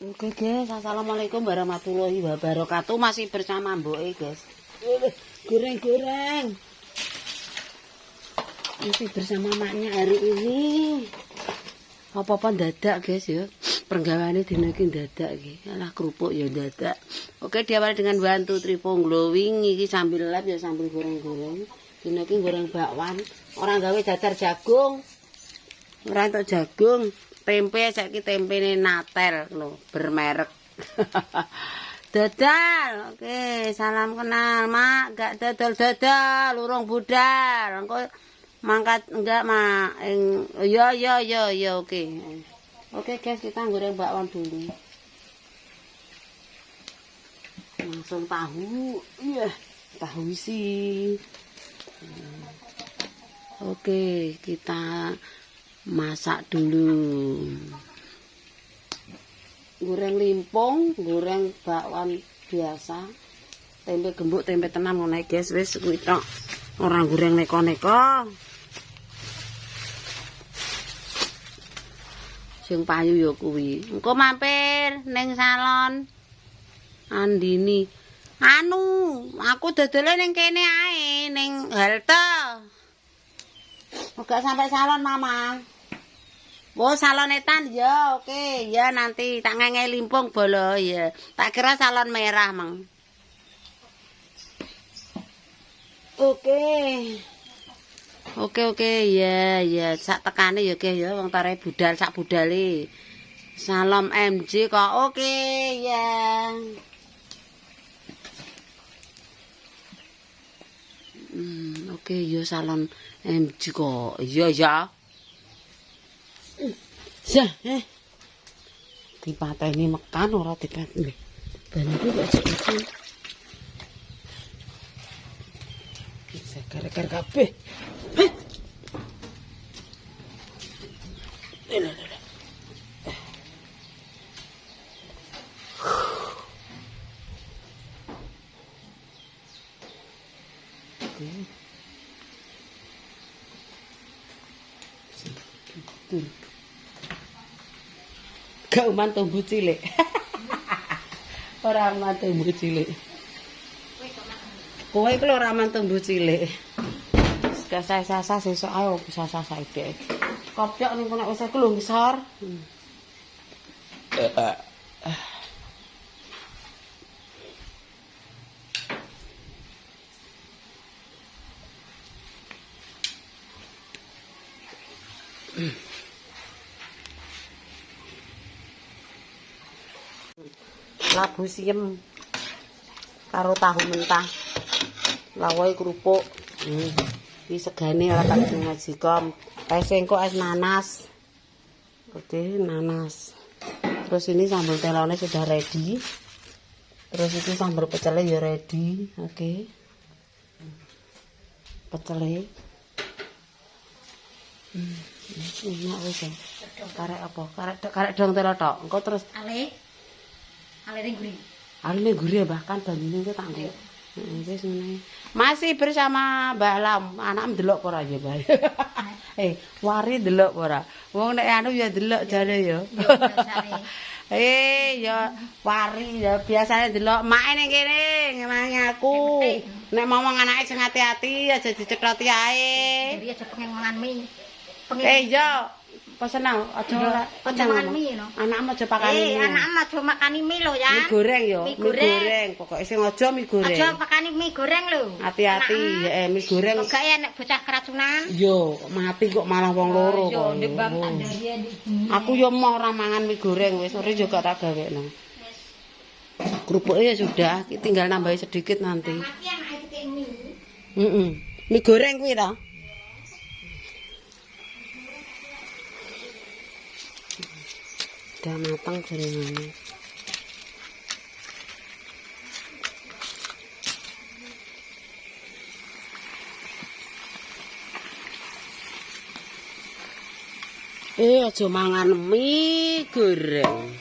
Oke guys, assalamualaikum warahmatullahi wabarakatuh. Masih bersama Mbok guys. Goreng-goreng. Masih bersama maknya hari ini. Apa-apa dadak guys ya. Pergawaane dina iki dadak iki. Alah kerupuk ya dadak. Oke, diawali dengan 1 2 3 4 glowing iki sambil lap ya sambil goreng-goreng. Dina iki goreng bakwan. Orang gawe dadar jagung. Ora entuk jagung. Tempe saiki tempene Natel lho, bermerek. Dodol. Oke, salam kenal, Mak. Gak dodol-dodol, urung budal. Engko mangkat enggak, Mak. Ya, oke. Oke, guys, kita goreng bakwan dulu. Langsung tahu. Iya, tahu isi. Oke, kita masak dulu. Goreng limpung, goreng bakwan biasa. Tempe gembuk, tempe tenam ngono guys, wis kuwi tok. Ora goreng neko-neko. Sing payu ya kuwi. Engko mampir ning salon Andini. Anu, aku dodole ning kene ae, ning halte. Enggak sampai salon, Mama. Oh, salon etan ya, oke. Ya nanti tak ngenge limpung bolo ya. Tak kira salon merah, Mang. Oke, ya. Sak tekane ya, guys ya, wong tare budal sak budale. Salon MJ kok. Oke, ya. Oke, ya salon MJ kok. Iya. Dipateni mekan ora dipateni. Ben iki kok ceketan. Bisa gara-gara kabeh. Gak uman tumbuh cilik. Ora uman tumbuh cilik. Kowe iku ora uman tumbuh cilik. Sasa sesuk ae bisa sasa ide. Kopyok ning kono wis iku lho ngisor. Labu siem karo tahu mentah. Lawoe kerupuk. Iki segane ora tak ngajikom. Es engko es nanas. Oke, nanas. Terus ini sambal telone sudah ready. Terus itu sambal pecele ya ready. Oke. Pecele. Enak wis. Karek apa? Karek dong telo tok. Engko terus Ale gurih bahkan banyune ku tak nggo. Wis ngene. Masih bersama Mbak Lam. Anak ndelok apa ora ya, Mbak? Wari ndelok apa ora? Wong nek anu ya ndelok jare ya. Ya wari ya biasane ndelok make ning kene ngemangi aku. Nek ngomong anake sing hati-hati aja dicethoti ae. Jadi aja pengen mangan mie. Ya pesen aja makan mie no. Anakmu aja pakani mie. Anakmu aja makani mie lho ya. Mie goreng ya. Mie goreng. Pokoke sing aja mie goreng. Aja pakani mie goreng lho. Hati-hati ya mie goreng. Kok ya nek bocah keracunan. Yo, mati kok malah wong loro kok. Yo ndembang tandari. Aku yo mau ora mangan mie goreng wis sore juga tak gawekno. Kerupuknya ya sudah, tinggal nambahin sedikit nanti. Mati anake titik mie. Mie goreng kuwi ta? Udah matang jaringannya. Aja mangan mie goreng.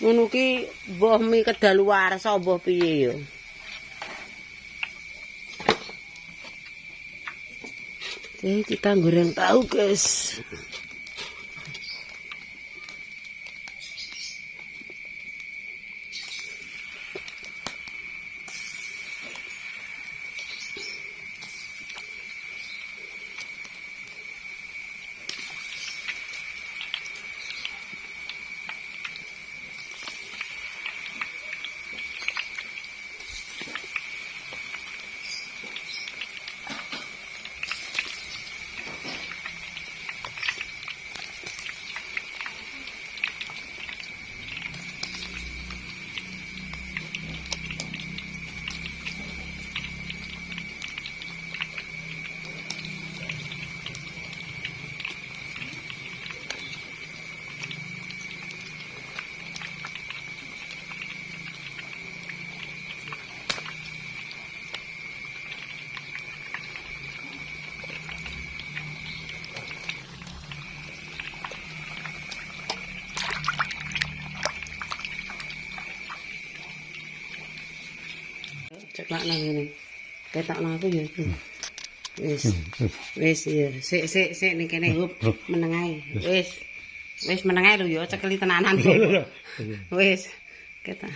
Ngono ki mbah mie kedaluwarsa mbah piye ya. Oke, kita goreng tahu, guys. Ceklak nang ngene. Ketokno aku ya iki. Wis ya. Sik ning kene hup meneng ae. Wis meneng ae lho ya cekeli tenanan kok. Wis ketok.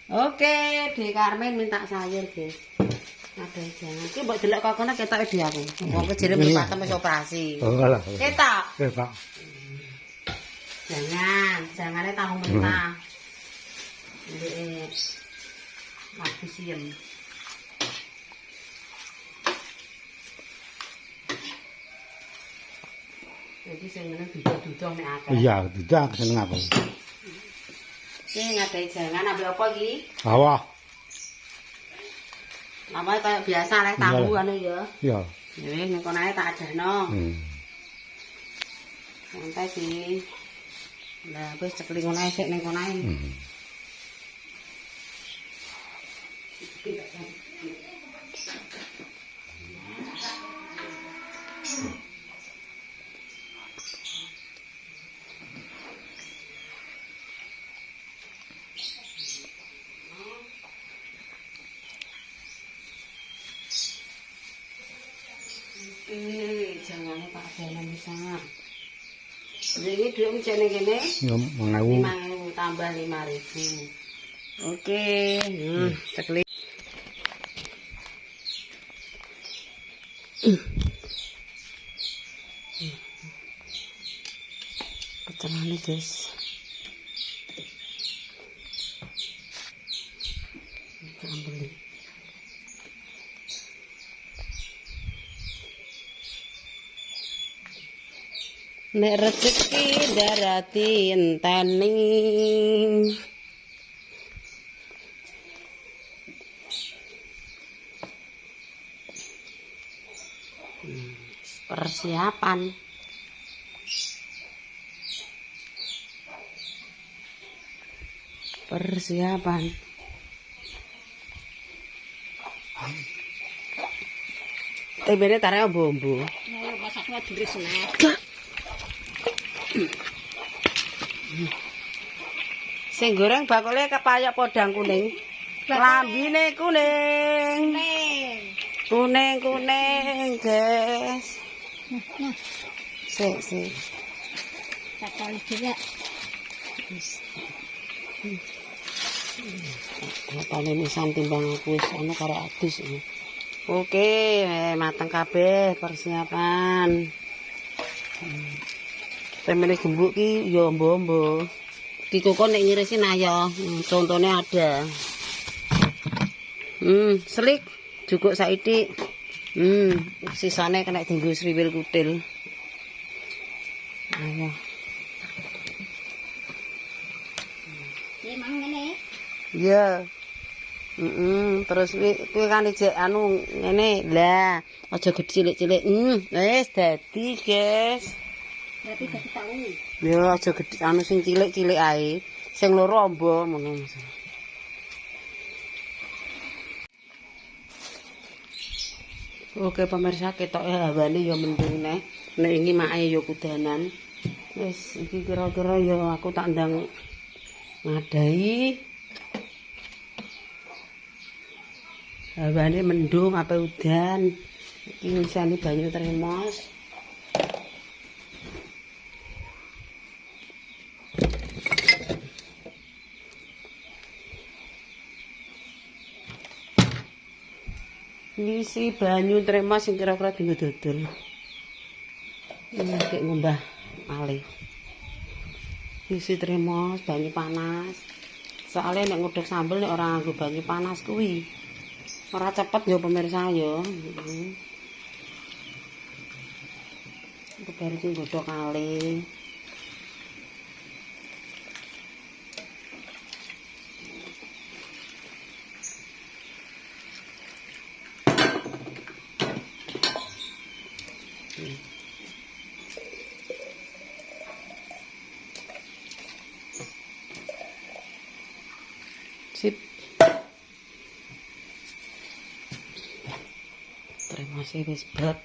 Oke, Di Karmen minta sayur, guys. Ada jangan. Ki mbok delok kokono ketoke di aku. Wong kejere mripatem wis operasi. Oh, alah. Ketok. Ketok. Jangane tahu mentah. Ndek aku siem. Jadi sing ngene duduh nek akeh. Iya, tidak seneng aku. Iki ngadai jangan ambil apa iki? Awah. Namanya kayak biasa leh tahu anu ya. Iya. Wis nek kono ae tak adano. Santai sih. Lah wis cekli ngono ae sik ning kono ae. Jangan tak dalam besar. Jadi duit micet ning kene. Ya, 5.000 tambah 5.000. Oke, cekli. Pecelane, guys. Ambil. Nek rezeki darati enteni. Persiapan. Tembene tarane bombo. Ayo masaknya diris nah. Sing goreng bakule kepayok podang kuning. Lambine kuning. Kuning, guys. Sik. Tak kali juga. Paling nisan timbang aku wis ana karo adus. Oke, mateng kabeh persiapan. Temene gembuk ki ya ombo-ombo. Dikokon nek ngirisin ayo. Contone ada. Selik jukuk saithik. Sisane kena dienggo sriwil kutil. Ayo. Iki mang ngene. Iya. Terus kuwi kan ijek anu ngene. Lah, aja gedhe cilik-cilik. Wis dadi, guys. Berarti gak tahu. Ya aja gedhe anu sing cilik-cilik ae. Sing loro amba ngono. Oke pemirsa, ketoke hawane ya mendung neh. Nek iki make ya kudanan. Wis iki kira-kira ya aku tak ndang ngadahi. Hawane mendung apa udan. Iki ngisani banyu tremos. Ngisi banyu tremos sing kira-kira dienggo dodol. Ini kayak ngumbah malih. Ngisi tremos banyu panas. Soalnya nek ngudek sambel nek ora nganggo banyu panas kuwi ora cepet yo pemirsa yo. Itu baru sing godhog kali. Sip. Terima kasih wis bab.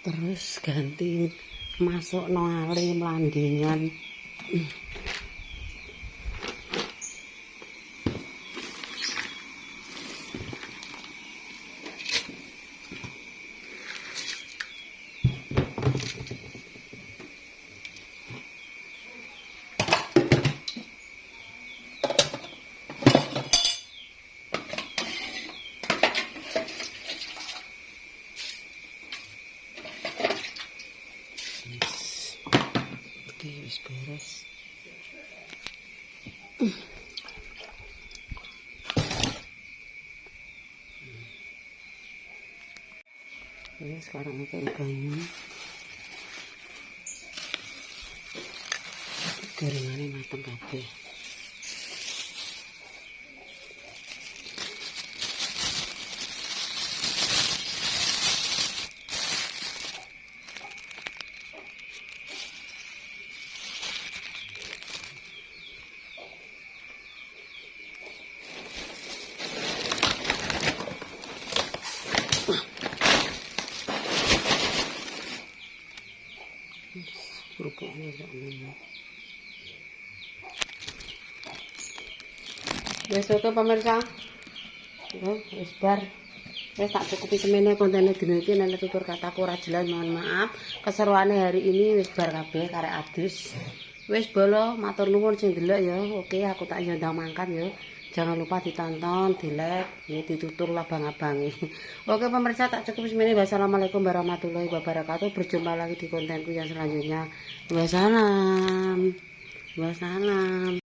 Terus ganti masuk ali melandingan. Oke, wis beres. Ini sekarang pakai banyu. Gorengannya mateng kabeh. Kerupuknya jangan. Wes oke pemirsa. Wes bar. Wes tak cukupi semene kontene dina iki nek tutur kataku ora jelas mohon maaf. Keseruane hari ini wis bar kabeh karek adus. Wis bolo matur nuwun sing delok ya. Oke aku tak nyondang mangkat ya. Jangan lupa ditonton, di-like, ini ditutur lah abang-abangi. Oke pemirsa tak cukup semene. Wassalamualaikum warahmatullahi wabarakatuh. Berjumpa lagi di kontenku yang selanjutnya. Wassalam. Wassalam.